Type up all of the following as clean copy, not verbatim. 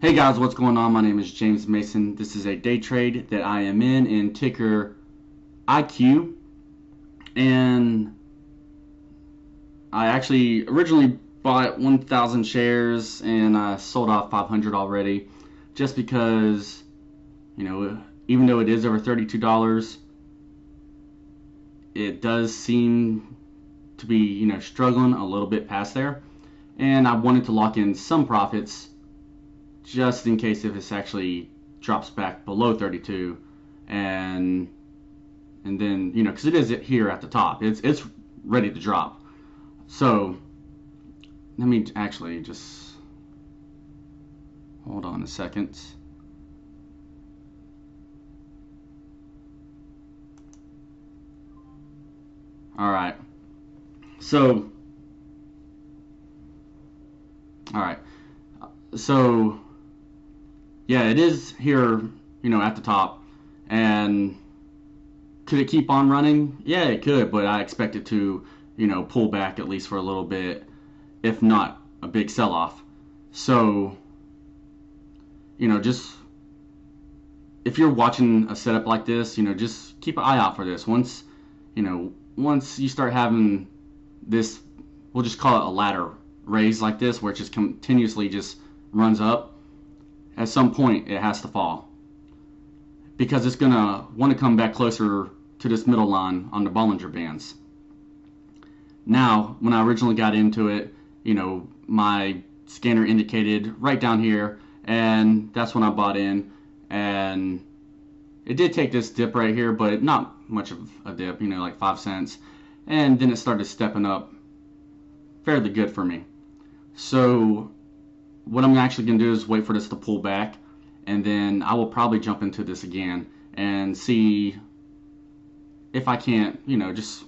Hey guys, what's going on? My name is James Mason. This is a day trade that I am in ticker IQ, and I actually originally bought 1,000 shares and I sold off 500 already, just because, even though it is over $32, it does seem to be, struggling a little bit past there, and I wanted to lock in some profits just in case if this actually drops back below 32, and then because it is here at the top, it's ready to drop. So let me actually just hold on a second. All right. So all right. So yeah, it is here, at the top. And could it keep on running? Yeah, it could, but I expect it to, pull back at least for a little bit, if not a big sell-off. So, just if you're watching a setup like this, just keep an eye out for this. Once you start having this, we'll just call it a ladder raise like this, where it just continuously just runs up, at some point it has to fall, because it's gonna want to come back closer to this middle line on the Bollinger Bands. Now, when I originally got into it, my scanner indicated right down here, and that's when I bought in. And it did take this dip right here, but not much of a dip, like 5 cents. And then it started stepping up fairly good for me. So what I'm actually going to do is wait for this to pull back, and then I will probably jump into this again and see if I can't, just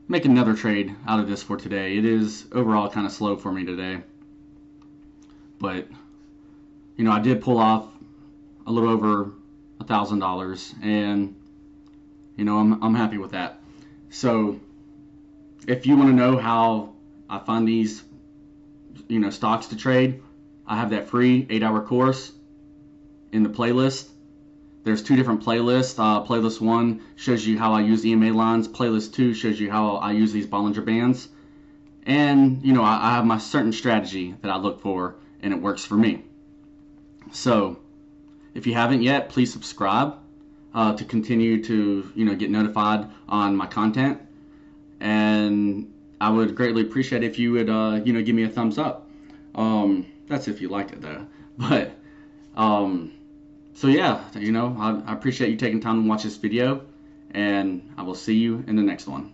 make another trade out of this for today. It is overall kind of slow for me today, but I did pull off a little over $1,000, and I'm happy with that. So if you want to know how I find these stocks to trade, I have that free 8-hour course in the playlist. There's 2 different playlists. Playlist 1 shows you how I use EMA lines. Playlist 2 shows you how I use these Bollinger Bands. And I have my certain strategy that I look for, and it works for me. So if you haven't yet, please subscribe to continue to get notified on my content. And I would greatly appreciate if you would give me a thumbs up. That's if you like it though. But so yeah, I appreciate you taking time to watch this video, and I will see you in the next one.